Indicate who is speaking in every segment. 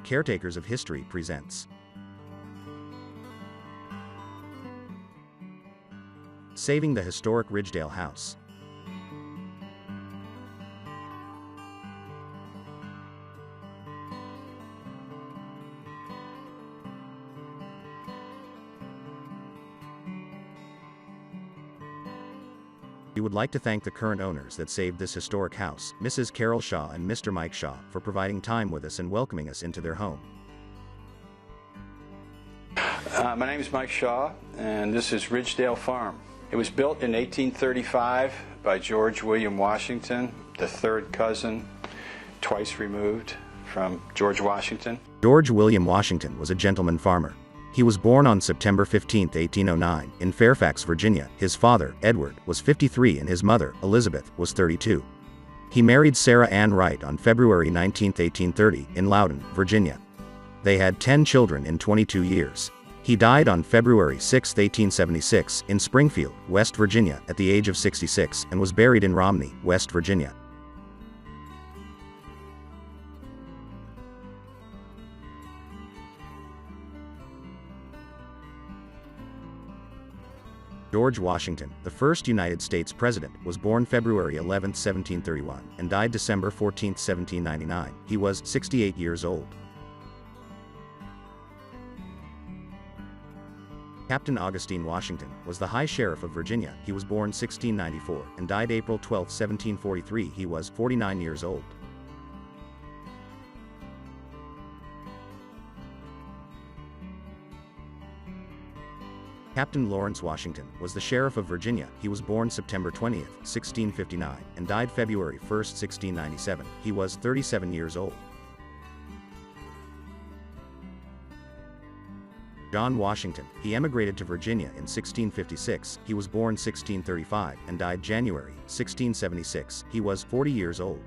Speaker 1: Caretakers of History presents Saving the Historic Ridgedale House. We would like to thank the current owners that saved this historic house, Mrs. Carol Shaw and Mr. Mike Shaw, for providing time with us and welcoming us into their home.
Speaker 2: My name is Mike Shaw, and this is Ridgedale Farm. It was built in 1835 by George William Washington, the third cousin, twice removed from George Washington.
Speaker 1: George William Washington was a gentleman farmer. He was born on September 15, 1809, in Fairfax, Virginia. His father, Edward, was 53 and his mother, Elizabeth, was 32. He married Sarah Ann Wright on February 19, 1830, in Loudon, Virginia. They had 10 children in 22 years. He died on February 6, 1876, in Springfield, West Virginia, at the age of 66, and was buried in Romney, West Virginia. George Washington, the first United States President, was born February 11, 1731, and died December 14, 1799. He was 68 years old. Captain Augustine Washington was the High Sheriff of Virginia. He was born 1694, and died April 12, 1743. He was 49 years old. Captain Lawrence Washington was the Sheriff of Virginia. He was born September 20, 1659, and died February 1, 1697. He was 37 years old. John Washington. He emigrated to Virginia in 1656. He was born 1635, and died January 1676. He was 40 years old.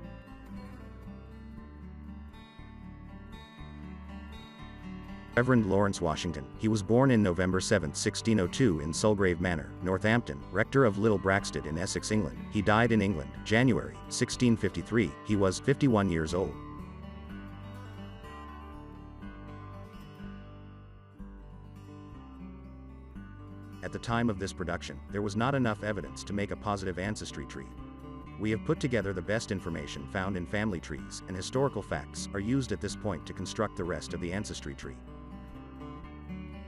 Speaker 1: Reverend Lawrence Washington. He was born in November 7, 1602 in Sulgrave Manor, Northampton, rector of Little Braxted in Essex, England. He died in England, January 1653. He was 51 years old. At the time of this production, there was not enough evidence to make a positive ancestry tree. We have put together the best information found in family trees, and historical facts are used at this point to construct the rest of the ancestry tree.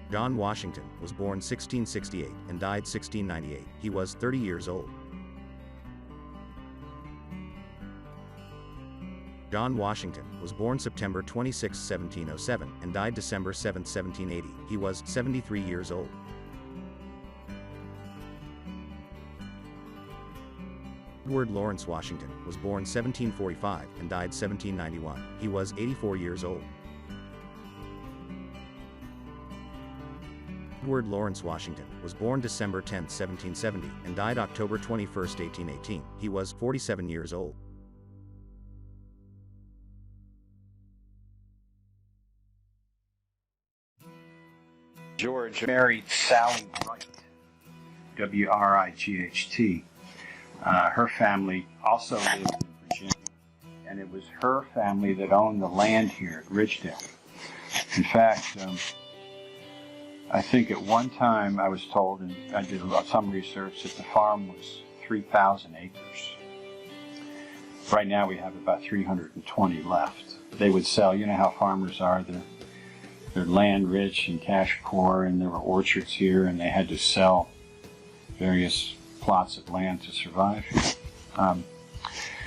Speaker 1: John Washington was born 1668 and died 1698. He was 30 years old. John Washington was born September 26, 1707, and died December 7, 1780. He was 73 years old. Edward Lawrence Washington was born 1745 and died 1791. He was 84 years old. Edward Lawrence Washington was born December 10, 1770, and died October 21, 1818. He was 47 years old.
Speaker 2: George married Sally Wright, W-R-I-G-H-T. Her family also lived in Virginia, and it was her family that owned the land here at Ridgedale. In fact, I think at one time I was told, and I did some research, that the farm was 3,000 acres. Right now we have about 320 left. They would sell, you know how farmers are, they're land rich and cash poor, and there were orchards here, and they had to sell various plots of land to survive.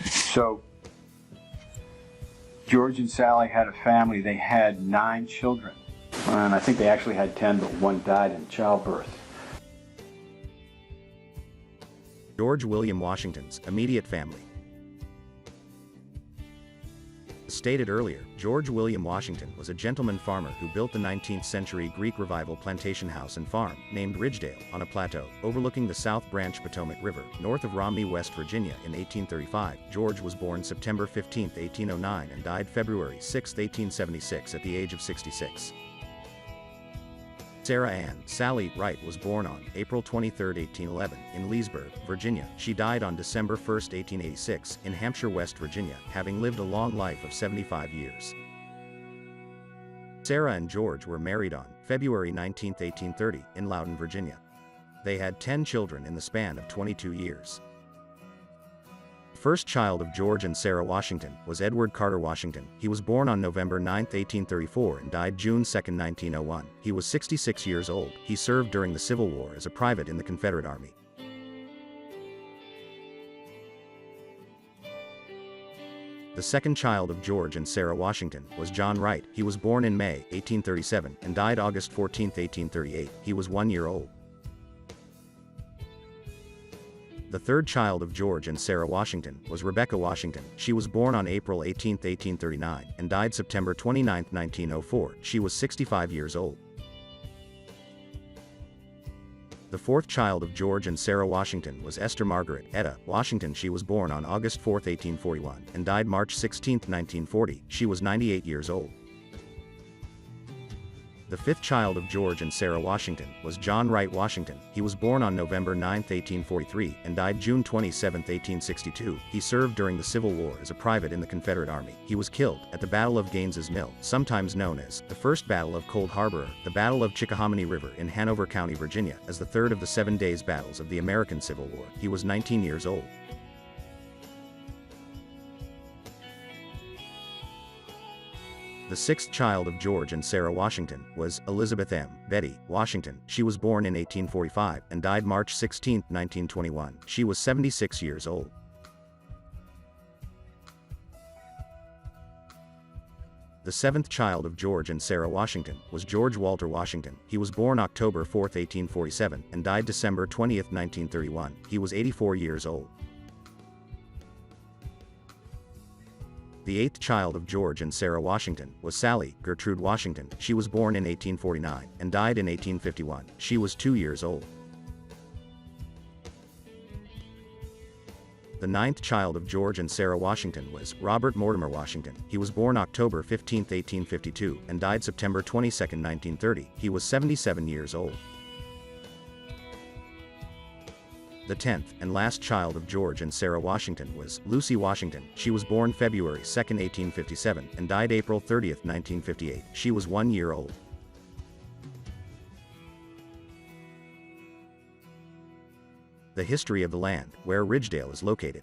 Speaker 2: So George and Sally had a family. They had 9 children, and I think they actually had 10, but one died in childbirth.
Speaker 1: George William Washington's immediate family. As stated earlier, George William Washington was a gentleman farmer who built the 19th century Greek Revival plantation house and farm, named Ridgedale, on a plateau, overlooking the South Branch Potomac River, north of Romney, West Virginia, in 1835. George was born September 15, 1809, and died February 6, 1876, at the age of 66. Sarah Ann Sally Wright was born on April 23, 1811, in Leesburg, Virginia. She died on December 1, 1886, in Hampshire, West Virginia, having lived a long life of 75 years. Sarah and George were married on February 19, 1830, in Loudoun, Virginia. They had 10 children in the span of 22 years. The first child of George and Sarah Washington was Edward Carter Washington. He was born on November 9, 1834 and died June 2, 1901. He was 66 years old. He served during the Civil War as a private in the Confederate Army. The second child of George and Sarah Washington was John Wright. He was born in May, 1837, and died August 14, 1838. He was 1 year old. The third child of George and Sarah Washington was Rebecca Washington. She was born on April 18, 1839, and died September 29, 1904. She was 65 years old. The fourth child of George and Sarah Washington was Esther Margaret Etta Washington. She was born on August 4, 1841, and died March 16, 1940. She was 98 years old. The fifth child of George and Sarah Washington was John Wright Washington. He was born on November 9, 1843, and died June 27, 1862. He served during the Civil War as a private in the Confederate Army. He was killed at the Battle of Gaines's Mill, sometimes known as the First Battle of Cold Harbor, the Battle of Chickahominy River in Hanover County, Virginia, as the third of the 7 days battles of the American Civil War. He was 19 years old. The sixth child of George and Sarah Washington was Elizabeth M. Betty Washington. She was born in 1845 and died March 16, 1921. She was 76 years old. The seventh child of George and Sarah Washington was George Walter Washington. He was born October 4, 1847, and died December 20, 1931. He was 84 years old. The eighth child of George and Sarah Washington was Sally Gertrude Washington. She was born in 1849 and died in 1851. She was 2 years old. The ninth child of George and Sarah Washington was Robert Mortimer Washington. He was born October 15, 1852, and died September 22, 1930. He was 77 years old. The 10th and last child of George and Sarah Washington was Lucy Washington. She was born February 2, 1857, and died April 30, 1958. She was 1 year old. The history of the land where Ridgedale is located.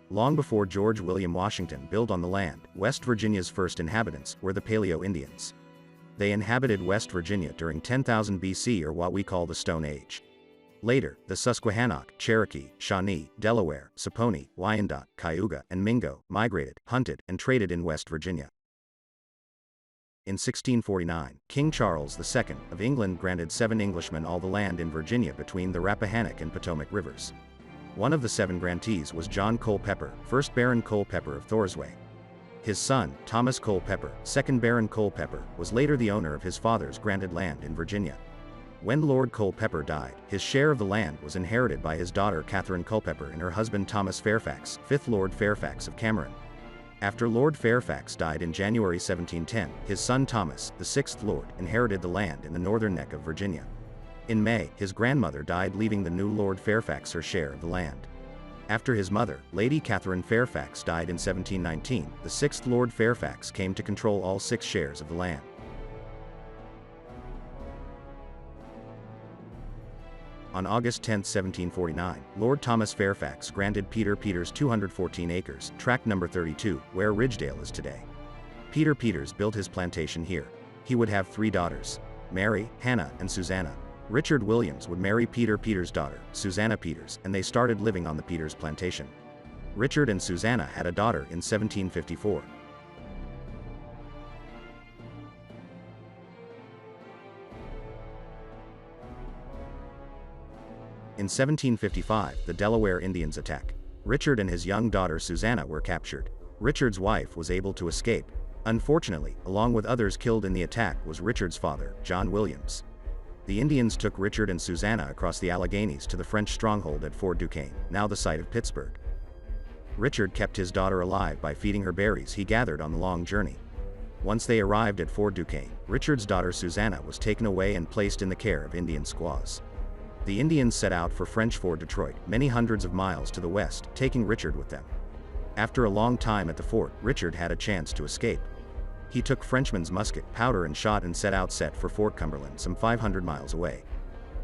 Speaker 1: Long before George William Washington built on the land, West Virginia's first inhabitants were the Paleo Indians. They inhabited West Virginia during 10,000 BC, or what we call the Stone Age. Later, the Susquehannock, Cherokee, Shawnee, Delaware, Saponi, Wyandot, Cayuga, and Mingo migrated, hunted, and traded in West Virginia. In 1649, King Charles II of England granted 7 Englishmen all the land in Virginia between the Rappahannock and Potomac rivers. One of the 7 grantees was John Culpeper, 1st Baron Culpeper of Thorsway. His son, Thomas Culpeper, 2nd Baron Culpeper, was later the owner of his father's granted land in Virginia. When Lord Culpeper died, his share of the land was inherited by his daughter Catherine Culpeper and her husband Thomas Fairfax, 5th Lord Fairfax of Cameron. After Lord Fairfax died in January 1710, his son Thomas, the 6th Lord, inherited the land in the northern neck of Virginia. In May, his grandmother died, leaving the new Lord Fairfax her share of the land. After his mother, Lady Catherine Fairfax, died in 1719, the 6th Lord Fairfax came to control all 6 shares of the land. On August 10, 1749, Lord Thomas Fairfax granted Peter Peters 214 acres, tract number 32, where Ridgedale is today. Peter Peters built his plantation here. He would have 3 daughters, Mary, Hannah, and Susanna. Richard Williams would marry Peter Peters' daughter, Susanna Peters, and they started living on the Peters plantation. Richard and Susanna had a daughter in 1754. In 1755, the Delaware Indians attack. Richard and his young daughter Susanna were captured. Richard's wife was able to escape. Unfortunately, along with others killed in the attack was Richard's father, John Williams. The Indians took Richard and Susanna across the Alleghenies to the French stronghold at Fort Duquesne, now the site of Pittsburgh. Richard kept his daughter alive by feeding her berries he gathered on the long journey. Once they arrived at Fort Duquesne, Richard's daughter Susanna was taken away and placed in the care of Indian squaws. The Indians set out for French Fort Detroit, many hundreds of miles to the west, taking Richard with them. After a long time at the fort, Richard had a chance to escape. He took Frenchman's musket, powder and shot and set out for Fort Cumberland some 500 miles away.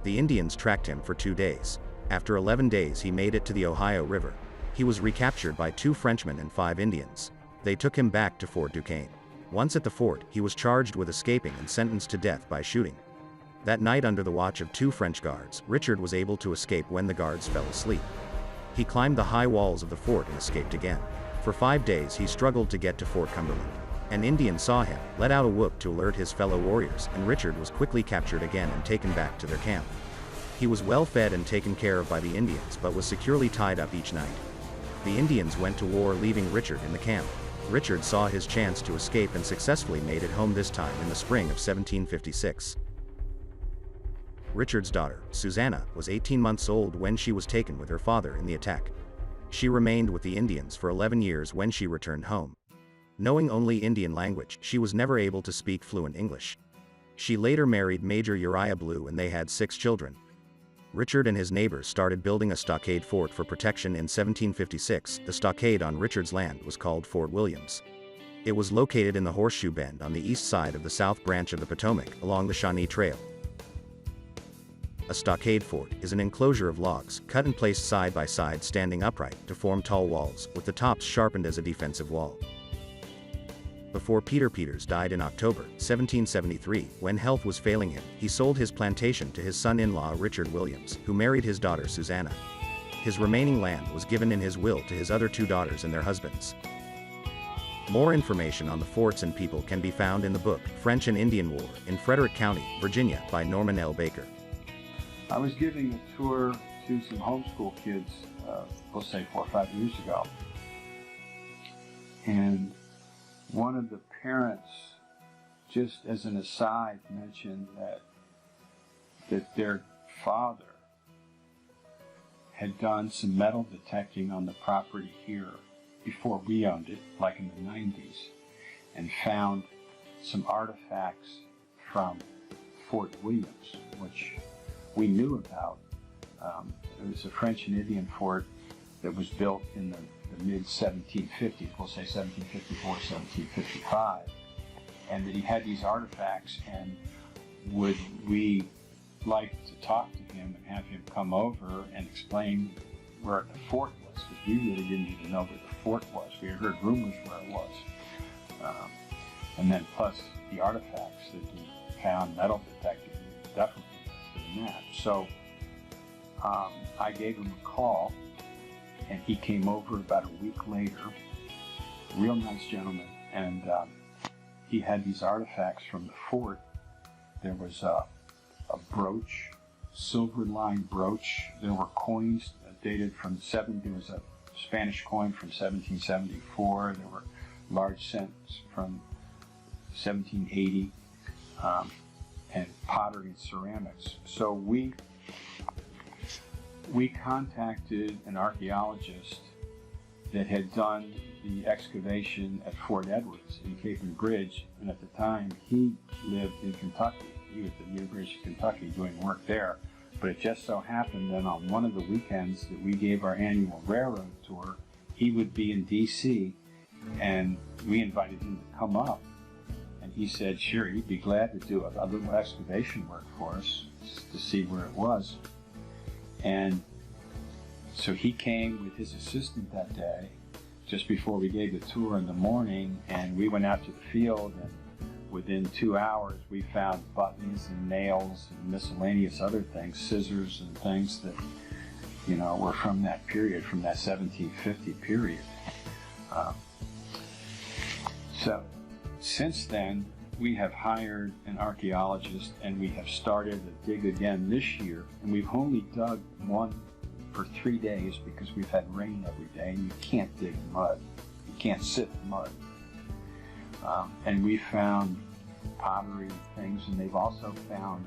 Speaker 1: The Indians tracked him for 2 days. After 11 days he made it to the Ohio River. He was recaptured by 2 Frenchmen and 5 Indians. They took him back to Fort Duquesne. Once at the fort, he was charged with escaping and sentenced to death by shooting. That night, under the watch of 2 French guards, Richard was able to escape when the guards fell asleep. He climbed the high walls of the fort and escaped again. For 5 days he struggled to get to Fort Cumberland. An Indian saw him, let out a whoop to alert his fellow warriors, and Richard was quickly captured again and taken back to their camp. He was well fed and taken care of by the Indians, but was securely tied up each night. The Indians went to war, leaving Richard in the camp. Richard saw his chance to escape and successfully made it home, this time in the spring of 1756. Richard's daughter, Susanna, was 18 months old when she was taken with her father in the attack. She remained with the Indians for 11 years when she returned home. Knowing only Indian language, she was never able to speak fluent English. She later married Major Uriah Blue and they had 6 children. Richard and his neighbors started building a stockade fort for protection in 1756. The stockade on Richard's land was called Fort Williams. It was located in the Horseshoe Bend on the east side of the South Branch of the Potomac, along the Shawnee Trail. A stockade fort is an enclosure of logs, cut and placed side by side, standing upright to form tall walls, with the tops sharpened as a defensive wall. Before Peter Peters died in October 1773, when health was failing him, he sold his plantation to his son-in-law Richard Williams, who married his daughter Susanna. His remaining land was given in his will to his other 2 daughters and their husbands. More information on the forts and people can be found in the book French and Indian War in Frederick County, Virginia, by Norman L. Baker.
Speaker 2: I was giving a tour to some homeschool kids, we'll say 4 or 5 years ago, and one of the parents, just as an aside, mentioned that their father had done some metal detecting on the property here before we owned it, like in the 90s, and found some artifacts from Fort Williams, which we knew about. It was a French and Indian fort that was built in the mid-1750s, we'll say 1754, 1755, and that he had these artifacts, and would we like to talk to him and have him come over and explain where the fort was, because we really didn't even know where the fort was. We had heard rumors where it was. And then plus the artifacts that he found, metal detecting, definitely interested in that. So I gave him a call, and he came over about a week later, real nice gentleman, and he had these artifacts from the fort. There was a brooch, silver-lined brooch. There were coins dated from there was a Spanish coin from 1774. There were large cents from 1780, and pottery and ceramics. So we contacted an archaeologist that had done the excavation at Fort Edwards in Cape and Bridge, and at the time he lived in Kentucky. He was at the University of Kentucky doing work there, but it just so happened that on one of the weekends that we gave our annual railroad tour, he would be in D.C., and we invited him to come up, and he said sure, he'd be glad to do a little excavation work for us to see where it was. And so he came with his assistant that day, just before we gave the tour in the morning, and we went out to the field, and within 2 hours we found buttons and nails and miscellaneous other things, scissors and things that, were from that period, from that 1750 period. So since then, we have hired an archaeologist, and we have started to dig again this year, and we've only dug one for 3 days because we've had rain every day, and you can't dig in mud. You can't sit in mud. And we found pottery and things, and they've also found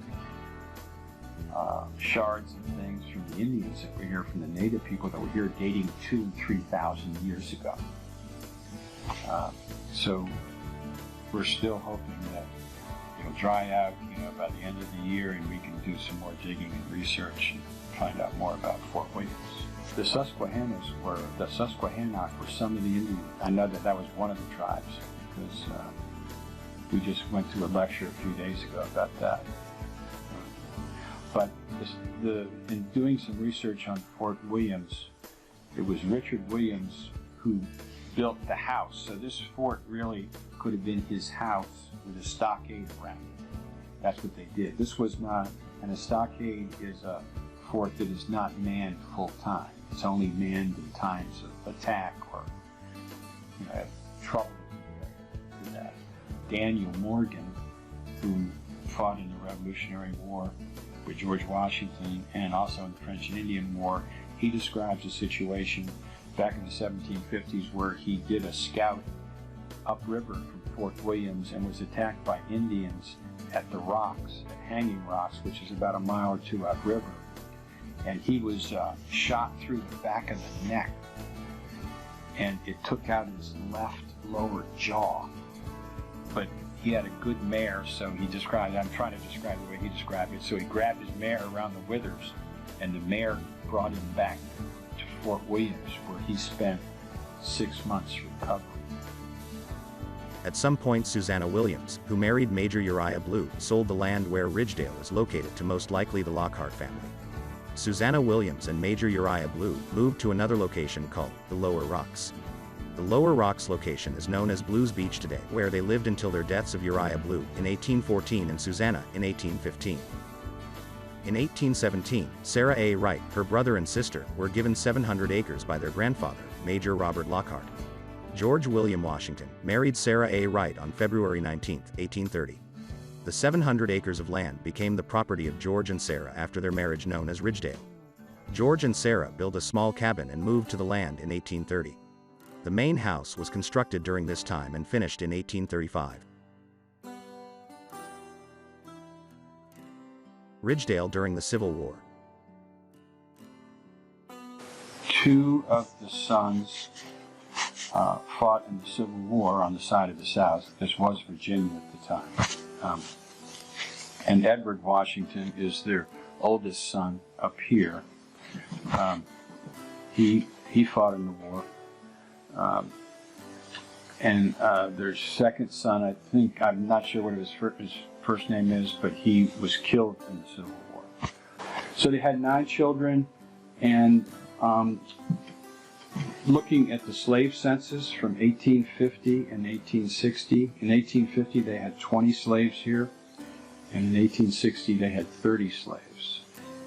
Speaker 2: shards and things from the Indians that were here, from the native people that were here dating 2,000 and 3,000 years ago. So we're still hoping that it'll dry out, by the end of the year, and we can do some more digging and research and find out more about Fort Williams. The Susquehannock were some of the Indians. I know that was one of the tribes, because We just went to a lecture a few days ago about that. But in doing some research on Fort Williams, it was Richard Williams who built the house. So this fort really could have been his house with a stockade around it. That's what they did. This was not, and a stockade is a fort that is not manned full time. It's only manned in times of attack or trouble with that. Daniel Morgan, who fought in the Revolutionary War with George Washington and also in the French and Indian War, he describes a situation back in the 1750s where he did a scout upriver from Fort Williams and was attacked by Indians at the rocks, at Hanging Rocks, which is about a mile or two upriver. And he was shot through the back of the neck, and it took out his left lower jaw. But he had a good mare, so he described, I'm trying to describe the way he described it, so he grabbed his mare around the withers, and the mare brought him back to Fort Williams, where he spent 6 months recovering.
Speaker 1: At some point, Susanna Williams, who married Major Uriah Blue, sold the land where Ridgedale is located to most likely the Lockhart family. Susanna Williams and Major Uriah Blue moved to another location called the Lower Rocks. The Lower Rocks location is known as Blue's Beach today, where they lived until their deaths of Uriah Blue in 1814 and Susanna in 1815. In 1817, Sarah A. Wright, her brother and sister, were given 700 acres by their grandfather, Major Robert Lockhart. George William Washington married Sarah A. Wright on February 19, 1830. The 700 acres of land became the property of George and Sarah after their marriage, known as Ridgedale. George and Sarah built a small cabin and moved to the land in 1830. The main house was constructed during this time and finished in 1835. Ridgedale during the Civil War.
Speaker 2: Two of the sons fought in the Civil War on the side of the South. This was Virginia at the time. And Edward Washington is their oldest son up here. He fought in the war. And their second son, I think, I'm not sure what his first name is, but he was killed in the Civil War. So they had 9 children, and looking at the slave census from 1850 and 1860, in 1850 they had 20 slaves here, and in 1860 they had 30 slaves.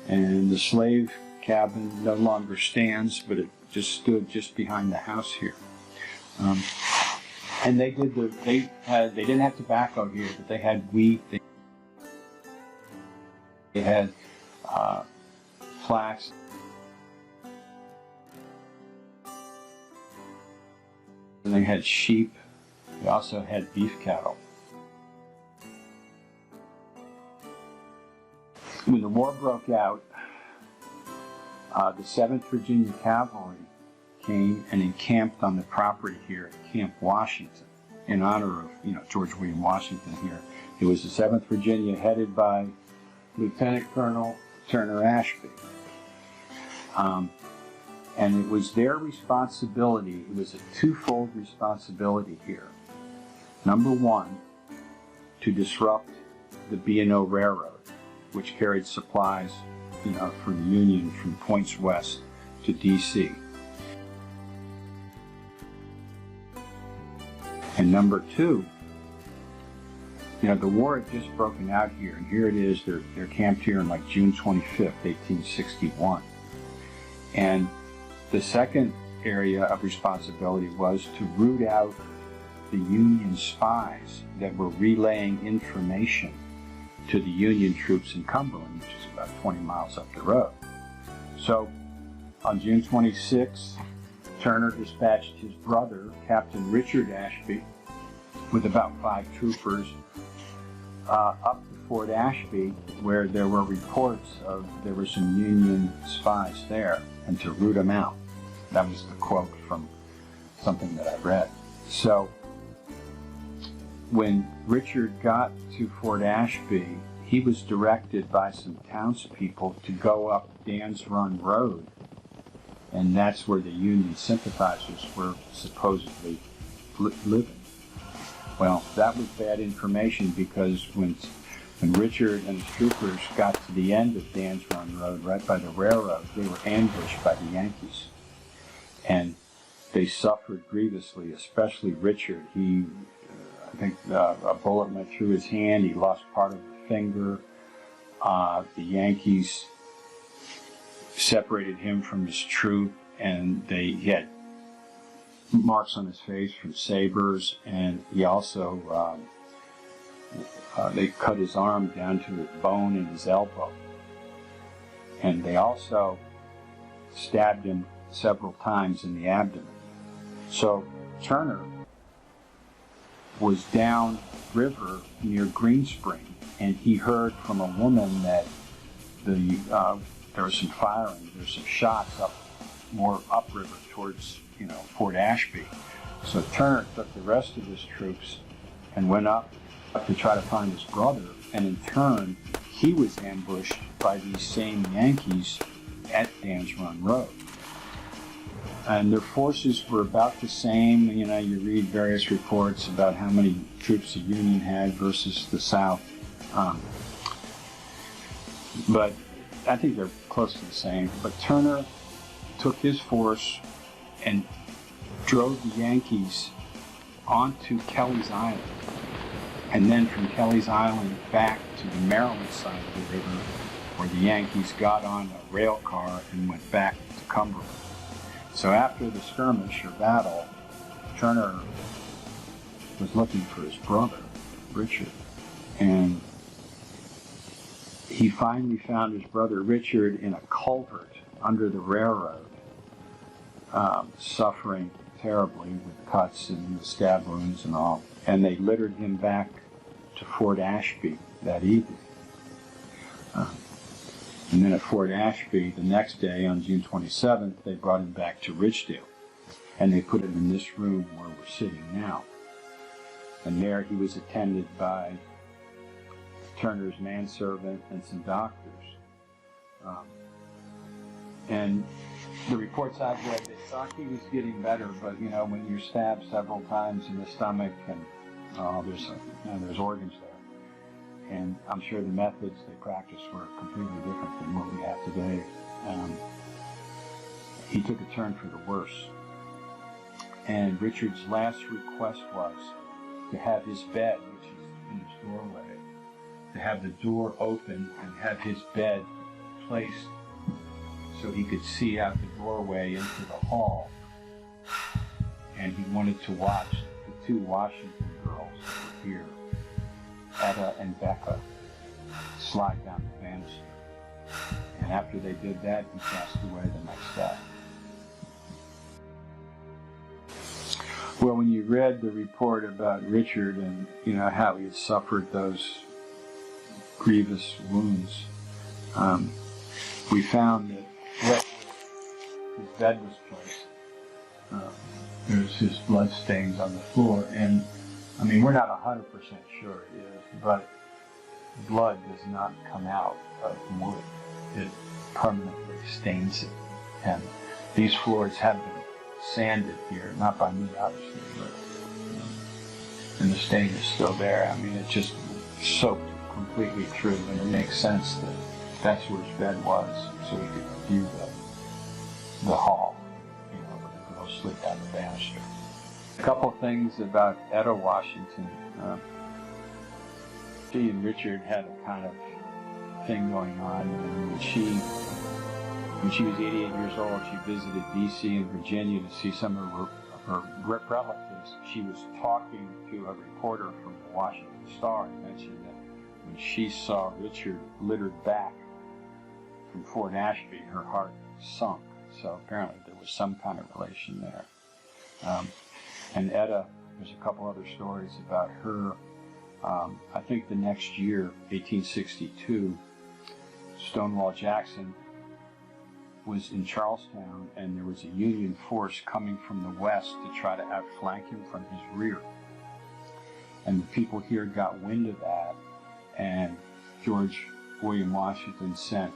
Speaker 2: And the slave cabin no longer stands, but it just stood just behind the house here. And they didn't have tobacco here, but they had wheat, they had flax. And they had sheep. They also had beef cattle. When the war broke out, the 7th Virginia Cavalry came and encamped on the property here at Camp Washington in honor of, George William Washington here. It was the 7th Virginia headed by Lieutenant Colonel Turner Ashby. And it was their responsibility, it was a twofold responsibility here. Number one, to disrupt the B&O Railroad, which carried supplies, for the Union from points west to D.C. And number two, the war had just broken out here, and here it is, they're camped here on like June 25th, 1861. And the second area of responsibility was to root out the Union spies that were relaying information to the Union troops in Cumberland, which is about 20 miles up the road. So on June 26, Turner dispatched his brother, Captain Richard Ashby, with about 5 troopers up to Fort Ashby, where there were reports of there were some Union spies there, and to root them out. That was the quote from something that I read. So when Richard got to Fort Ashby, he was directed by some townspeople to go up Dan's Run Road, and that's where the Union sympathizers were supposedly living. Well, that was bad information, because when Richard and his troopers got to the end of Dan's Run Road, right by the railroad, they were ambushed by the Yankees. And they suffered grievously, especially Richard. I think a bullet went through his hand. He lost part of a finger. The Yankees separated him from his troop, and he had marks on his face from sabers, and he also they cut his arm down to his bone in his elbow. And they also stabbed him several times in the abdomen. So Turner was down river near Green Spring, and he heard from a woman that there was some firing, there's some shots more upriver towards Fort Ashby. So Turner took the rest of his troops and went up to try to find his brother, and in turn he was ambushed by these same Yankees at Dan's Run Road. And their forces were about the same. You read various reports about how many troops the Union had versus the South. But I think they're close to the same. But Turner took his force and drove the Yankees onto Kelly's Island, and then from Kelly's Island back to the Maryland side of the river, where the Yankees got on a rail car and went back to Cumberland. So after the skirmish or battle, Turner was looking for his brother, Richard, and he finally found his brother Richard in a culvert under the railroad, suffering terribly with cuts and the stab wounds and all. And they littered him back to Fort Ashby that evening. And then at Fort Ashby, the next day, on June 27th, they brought him back to Ridgedale. And they put him in this room where we're sitting now. And there he was attended by Turner's manservant and some doctors. And the reports I've read, they thought he was getting better, but when you're stabbed several times in the stomach, and there's organs there. And I'm sure the methods they practiced were completely different than what we have today. He took a turn for the worse. And Richard's last request was to have his bed, which is in his doorway, to have the door open and have his bed placed so he could see out the doorway into the hall. And he wanted to watch the two Washington girls that were here, Etta and Becca, slide down the banister. And after they did that, he passed away the next day. Well, when you read the report about Richard and how he had suffered those grievous wounds, we found that his bed was placed. There's his blood stains on the floor, and we're not 100% sure it is, but blood does not come out of wood. It permanently stains it. And these floors have been sanded here, not by me obviously, but and the stain is still there. It just soaked completely through, and it makes sense that that's where his bed was, so he could view the hall, the girls slid down the banister. A couple things about Etta Washington. She and Richard had a kind of thing going on, and when she was 88 years old, she visited D.C. and Virginia to see some of her relatives. She was talking to a reporter from the Washington Star and mentioned that when she saw Richard littered back from Fort Ashby, her heart sunk. So apparently there was some kind of relation there. And Etta, there's a couple other stories about her. I think the next year, 1862, Stonewall Jackson was in Charlestown, and there was a Union force coming from the west to try to outflank him from his rear. And the people here got wind of that, and George William Washington sent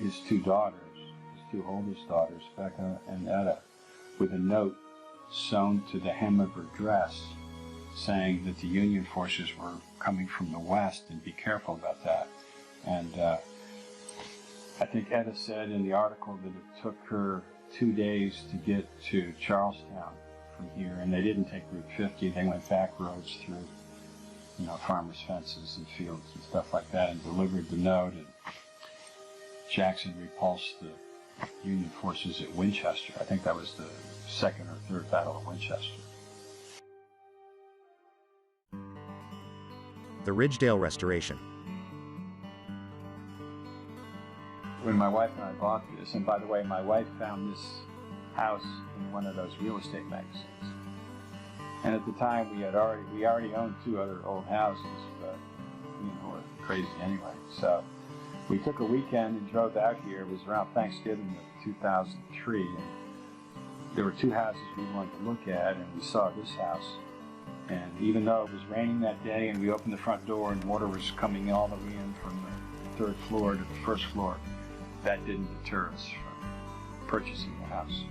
Speaker 2: his two oldest daughters, Becca and Etta, with a note sewn to the hem of her dress saying that the Union forces were coming from the west and be careful about that. And I think Etta said in the article that it took her 2 days to get to Charlestown from here, and they didn't take Route 50. They went back roads through, farmers' fences and fields and stuff like that, and delivered the note. And Jackson repulsed the Union forces at Winchester. I think that was the second or third Battle of Winchester.
Speaker 1: The Ridgedale Restoration.
Speaker 2: When my wife and I bought this, and by the way, my wife found this house in one of those real estate magazines. And at the time, we already owned 2 other old houses, but we're crazy anyway. So we took a weekend and drove out here. It was around Thanksgiving of 2003, and there were 2 houses we wanted to look at, and we saw this house. And even though it was raining that day, and we opened the front door, and water was coming all the way in from the 3rd floor to the 1st floor, that didn't deter us from purchasing the house,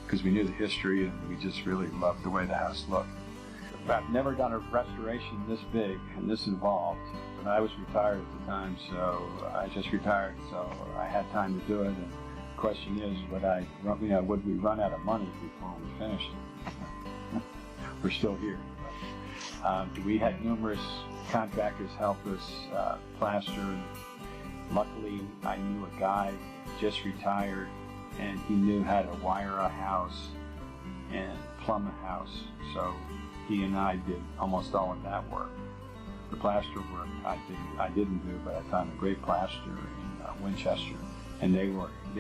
Speaker 2: because we knew the history and we just really loved the way the house looked. I've never done a restoration this big and this involved, and I was retired at the time, so I just retired, so I had time to do it. And the question is, would we run out of money before we finished it? We're still here. We had numerous contractors help us plaster. Luckily, I knew a guy just retired, and he knew how to wire a house and plumb a house. So he and I did almost all of that work. The plaster work I didn't do, but I found a great plaster in Winchester, and they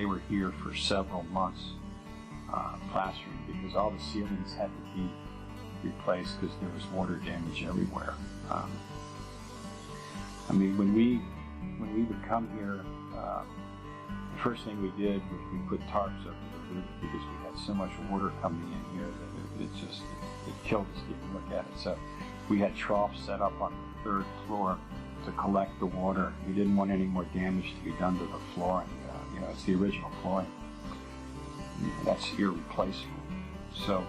Speaker 2: were here for several months plastering, because all the ceilings had to be replaced because there was water damage everywhere. When we would come here, the first thing we did was we put tarps over the roof, because we had so much water coming in here that it killed us to even look at it. So we had troughs set up on the 3rd floor to collect the water. We didn't want any more damage to be done to the flooring. It's the original flooring. That's irreplaceable. So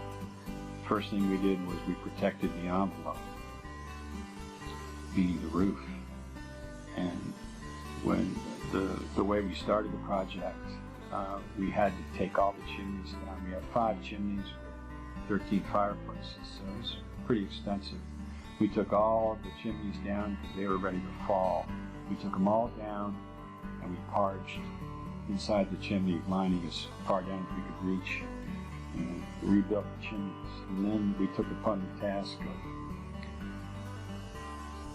Speaker 2: first thing we did was we protected the envelope, meaning the roof. And when the way we started the project, we had to take all the chimneys down. We had 5 chimneys with 13 fireplaces, so it was pretty expensive. We took all the chimneys down because they were ready to fall. We took them all down, and we parged inside the chimney lining as far down as we could reach, and rebuilt the chimneys. And then we took upon the task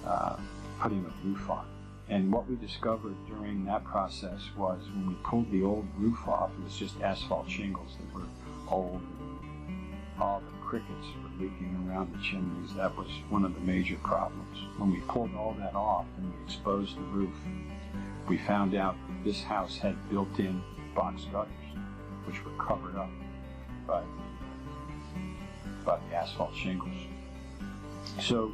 Speaker 2: of putting a roof on. And what we discovered during that process was, when we pulled the old roof off, it was just asphalt shingles that were old. All the crickets were leaking around the chimneys. That was one of the major problems. When we pulled all that off and we exposed the roof, we found out that this house had built-in box gutters, which were covered up by the asphalt shingles. So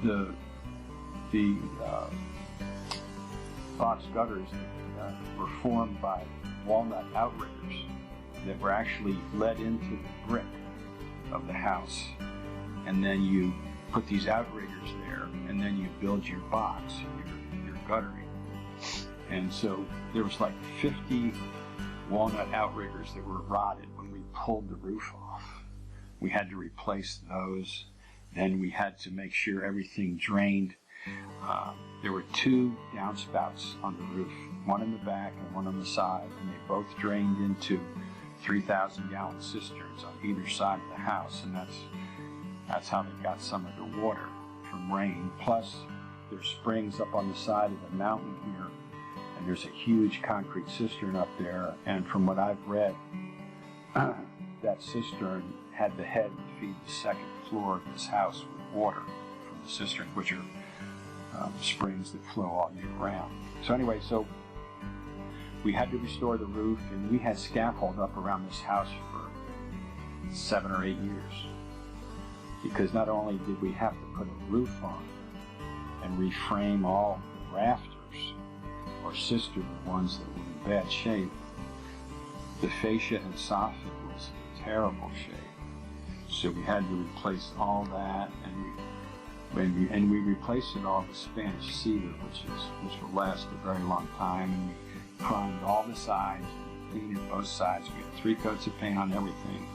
Speaker 2: the box gutters were formed by walnut outriggers that were actually let into the brick of the house, and then you put these outriggers there, and then you build your box, your guttering. And so there was like 50 walnut outriggers that were rotted when we pulled the roof off. We had to replace those. Then we had to make sure everything drained. There were 2 downspouts on the roof, one in the back and one on the side, and they both drained into 3,000-gallon cisterns on either side of the house, and that's how they got some of the water from rain. Plus, there's springs up on the side of the mountain here, and there's a huge concrete cistern up there, and from what I've read, that cistern had the head to feed the 2nd floor of this house with water from the cistern, which are springs that flow all year round. So anyway, we had to restore the roof, and we had scaffold up around this house for 7 or 8 years, because not only did we have to put a roof on and reframe all the rafters or sister the ones that were in bad shape, the fascia and soffit was in terrible shape. So we had to replace all that, and we replaced it all with Spanish cedar, which will last a very long time. And we primed all the sides, painted both sides. We had 3 coats of paint on everything,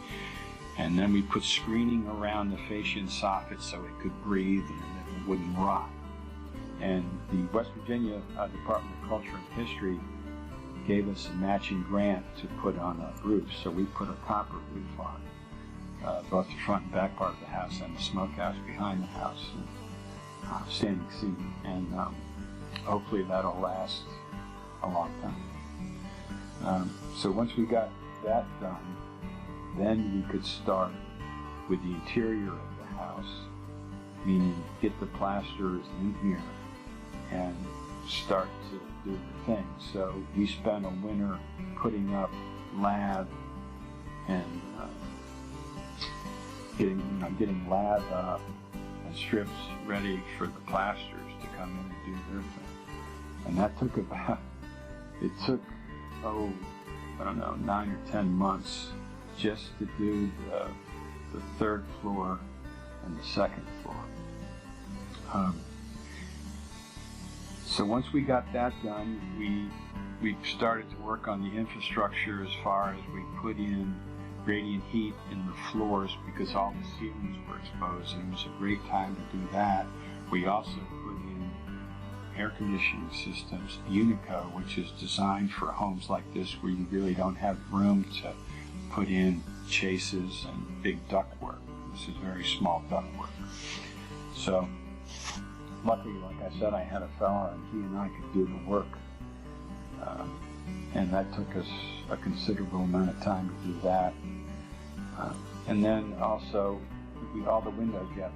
Speaker 2: and then we put screening around the fascia and soffit so it could breathe and it wouldn't rot. And the West Virginia Department of Culture and History gave us a matching grant to put on a roof, so we put a copper roof on both the front and back part of the house and the smokehouse behind the house, and standing seam, and hopefully that'll last a long time. So once we got that done, then we could start with the interior of the house, meaning get the plasters in here and start to do the thing. So we spent a winter putting up lath and getting lath up and strips ready for the plasters to come in and do their thing. And that took it took 9 or 10 months just to do the 3rd floor and the 2nd floor. So once we got that done, we started to work on the infrastructure as far as we put in radiant heat in the floors because all the ceilings were exposed, and it was a great time to do that. We also put in air conditioning systems, Unico, which is designed for homes like this where you really don't have room to put in chases and big ductwork. This is very small ductwork. So luckily, like I said, I had a fella and he and I could do the work. And that took us a considerable amount of time to do that. And then also, all the windows, you have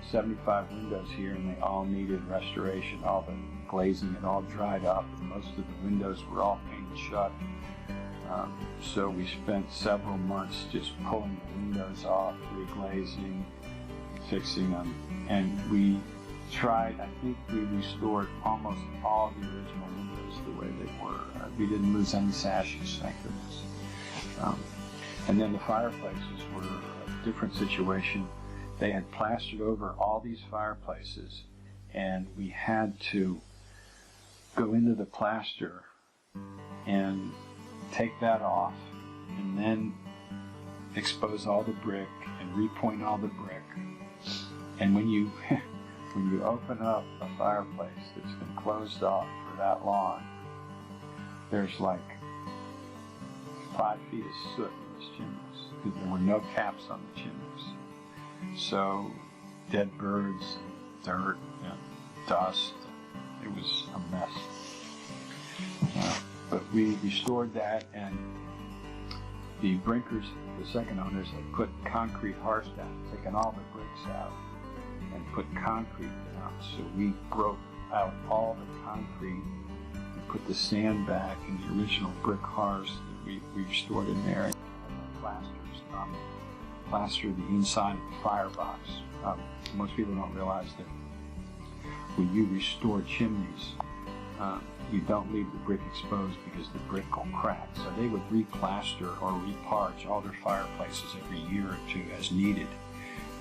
Speaker 2: 75 windows here, and they all needed restoration. All the glazing had all dried up, and most of the windows were all painted shut. So we spent several months just pulling the windows off, reglazing, fixing them, and we tried, I think we restored almost all the original windows the way they were. We didn't lose any sashes, thank goodness. And then the fireplaces were a different situation. They had plastered over all these fireplaces, and we had to go into the plaster and take that off, and then expose all the brick and repoint all the brick. And when you when you open up a fireplace that's been closed off for that long, there's like 5 feet of soot in these chimneys because there were no caps on the chimneys. So dead birds, and dirt, and dust. It was a mess. But we restored that, and the Brinkers, the second owners, had put concrete hearths down, taken all the bricks out, and put concrete down. So we broke out all the concrete and put the sand back in the original brick hearths that we restored in there. And plaster the inside of the firebox. Most people don't realize that when you restore chimneys, you don't leave the brick exposed because the brick will crack. So they would replaster or reparch all their fireplaces every year or two as needed.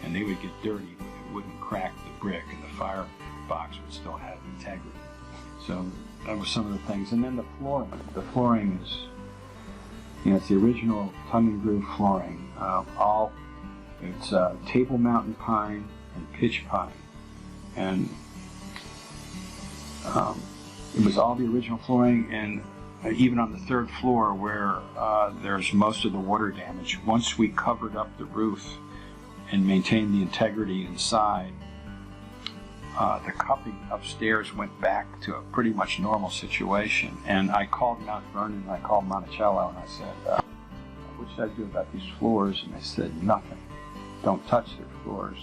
Speaker 2: And they would get dirty, but it wouldn't crack the brick, and the firebox would still have integrity. So that was some of the things. And then the flooring. The flooring is, it's the original tongue and groove flooring. It's table mountain pine and pitch pine. And it was all the original flooring, and even on the 3rd floor where there's most of the water damage, once we covered up the roof and maintained the integrity inside, the cupping upstairs went back to a pretty much normal situation. And I called Mount Vernon, I called Monticello, and I said, what should I do about these floors? And they said, nothing. Don't touch their floors.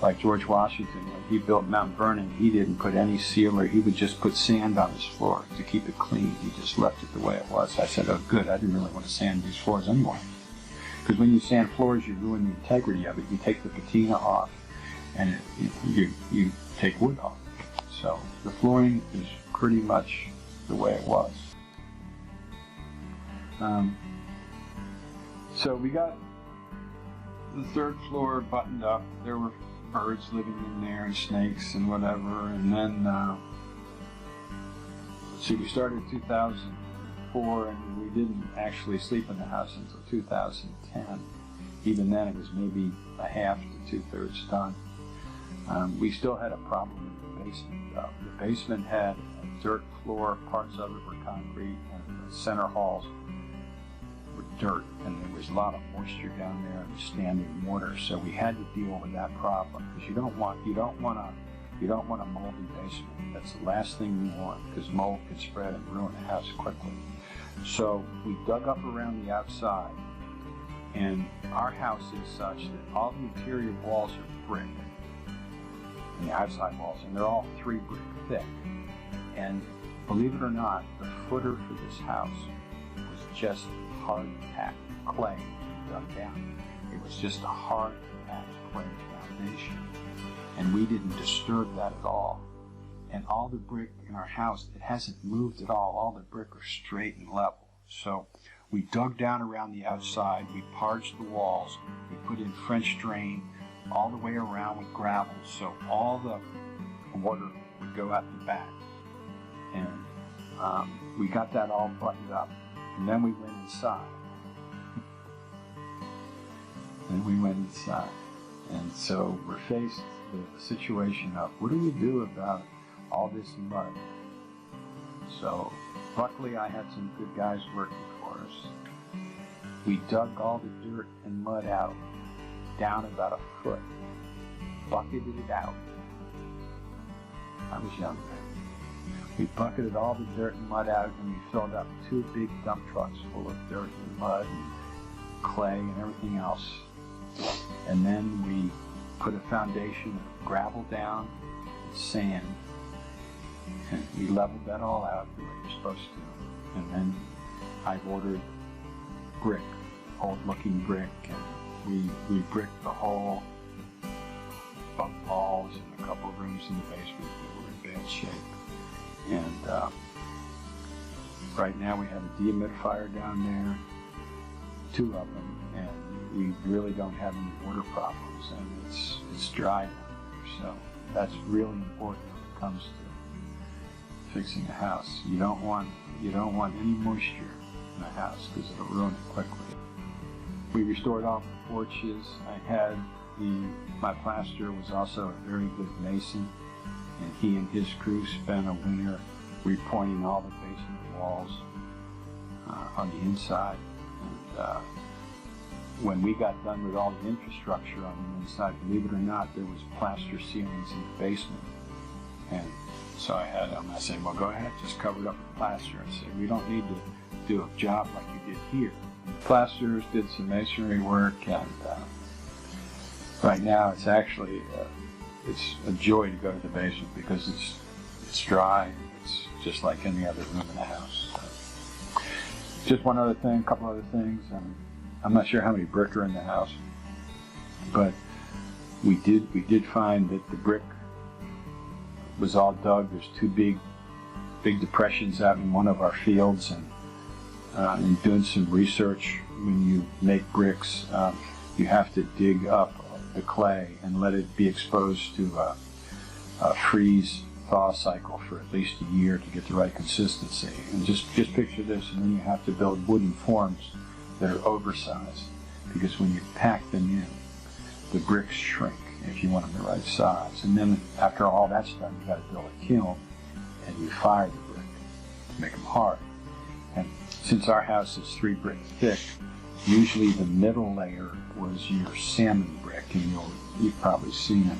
Speaker 2: Like George Washington, when he built Mount Vernon, he didn't put any sealer. He would just put sand on his floor to keep it clean. He just left it the way it was. I said, oh, good. I didn't really want to sand these floors anyway. Because when you sand floors, you ruin the integrity of it. You take the patina off, and you take wood off. So the flooring is pretty much the way it was. So we got the third floor buttoned up. There were birds living in there and snakes and whatever. And then, let's see, we started in 2004 and we didn't actually sleep in the house until 2010. Even then it was maybe a half to two-thirds done. We still had a problem in the basement though. The basement had a dirt floor, parts of it were concrete, and the center halls were dirt, and there was a lot of moisture down there and standing water. So we had to deal with that problem because you don't want a moldy basement. That's the last thing you want because mold can spread and ruin the house quickly. So we dug up around the outside, and our house is such that all the interior walls are brick, and the outside walls, and they're all 3 brick thick. And believe it or not, the footer for this house was just hard-packed clay dug down. It was just a hard-packed clay foundation, and we didn't disturb that at all. And all the brick in our house, it hasn't moved at all. All the brick are straight and level. So we dug down around the outside, we parged the walls, we put in French drain all the way around with gravel, so all the water would go out the back. And we got that all buttoned up. And then we went inside. And so we're faced with the situation of, what do we do about all this mud? So luckily I had some good guys working for us. We dug all the dirt and mud out, down about a foot, bucketed it out. I was young then. We bucketed all the dirt and mud out, and we filled up 2 big dump trucks full of dirt and mud and clay and everything else. And then we put a foundation of gravel down and sand, and we leveled that all out the way you're supposed to. And then I ordered brick, old-looking brick, and we bricked the whole bunk halls and a couple of rooms in the basement that were in bad shape. And right now we have a dehumidifier down there, 2 of them, and we really don't have any water problems, and it's dry down there. So that's really important when it comes to fixing a house. You don't want any moisture in a house because it'll ruin it quickly. We restored all the porches. My plasterer was also a very good mason, and he and his crew spent a winter repointing all the basement walls on the inside. And when we got done with all the infrastructure on the inside, believe it or not, there was plaster ceilings in the basement. And so I said, well, go ahead, just cover it up with plaster. I said, we don't need to do a job like you did here. Plasterers did some masonry work, and right now it's actually it's a joy to go to the basement because it's dry. It's just like any other room in the house. So, just one other thing, a couple other things. I'm not sure how many brick are in the house, but we did find that the brick was all dug. There's 2 big depressions out in one of our fields, and in doing some research, when you make bricks, you have to dig up the clay and let it be exposed to a freeze-thaw cycle for at least a year to get the right consistency. And just picture this, and then you have to build wooden forms that are oversized, because when you pack them in, the bricks shrink if you want them the right size. And then after all that's done, you've got to build a kiln, and you fire the brick to make them hard. And since our house is 3 brick thick, usually the middle layer was your salmon brick, and you've probably seen it.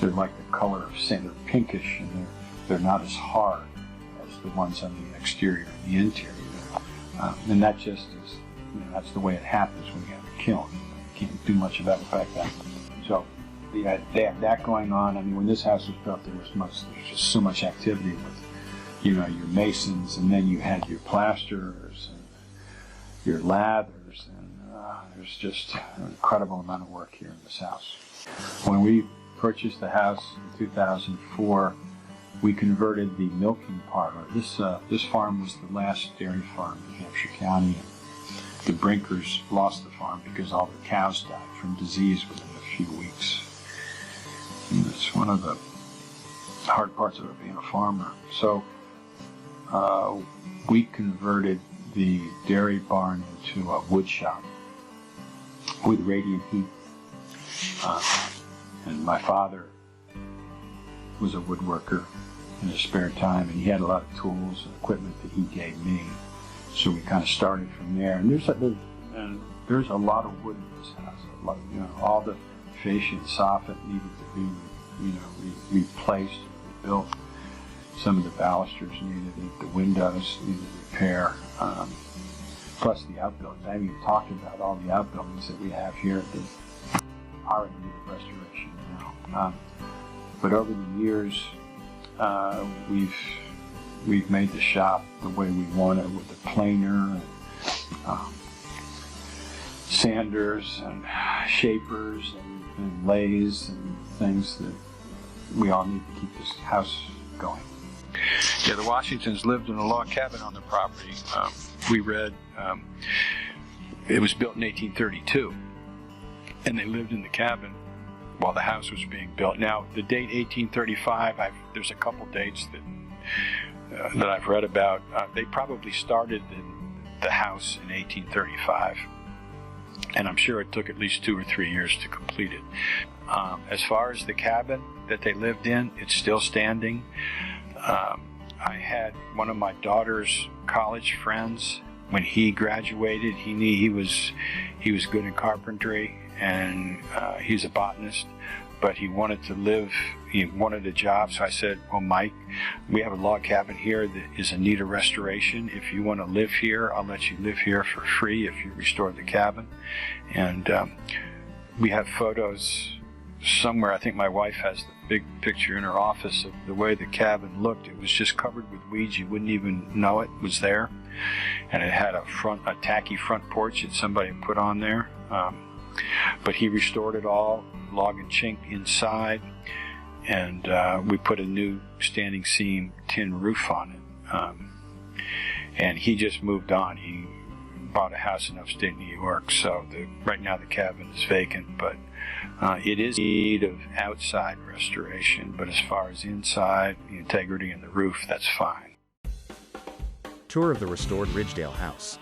Speaker 2: They're like the color of sand. They're pinkish, and they're not as hard as the ones on the exterior and the interior. And that just is, that's the way it happens when you have a kiln. You can't do much about the fact that. So they had that going on. I mean, when this house was built, there was just so much activity with, your masons, and then you had your plasterers and your lathers, and there's just an incredible amount of work here in this house. When we purchased the house in 2004, we converted the milking parlor. This farm was the last dairy farm in Hampshire County. the Brinkers lost the farm because all the cows died from disease within a few weeks. And it's one of the hard parts of it being a farmer. So we converted the dairy barn into a wood shop with radiant heat. And my father was a woodworker in his spare time, and he had a lot of tools and equipment that he gave me. So we kind of started from there. And there's a lot of wood in this house. A lot, all the fascia and soffit needed to be, replaced, rebuilt. Some of the balusters needed it. The windows needed repair. Plus the outbuildings. I haven't even talked about all the outbuildings that we have here that are in need of restoration now. But over the years, we've made the shop the way we want it, with the planer and sanders and shapers and lathes and things that we all need to keep this house going. Yeah, the Washingtons lived in a log cabin on the property. We read it was built in 1832, and they lived in the cabin while the house was being built. Now, the date 1835, there's a couple dates that I've read about. They probably started the house in 1835, and I'm sure it took at least 2 or 3 years to complete it. As far as the cabin that they lived in, it's still standing. I had one of my daughter's college friends. When he graduated, he knew he was good in carpentry, and he's a botanist, but he wanted a job. So I said, well, Mike, we have a log cabin here that is in need of restoration. If you want to live here, I'll let you live here for free if you restore the cabin. And we have photos somewhere. I think my wife has the big picture in her office of the way the cabin looked. It was just covered with weeds. You wouldn't even know it was there. And it had a tacky front porch that somebody put on there. But he restored it all, log and chink inside, and we put a new standing seam tin roof on it. And he just moved on. He bought a house in upstate New York, so right now the cabin is vacant, but it is in need of outside restoration. But as far as inside, the integrity and the roof, that's fine.
Speaker 1: Tour of the restored Ridgedale house.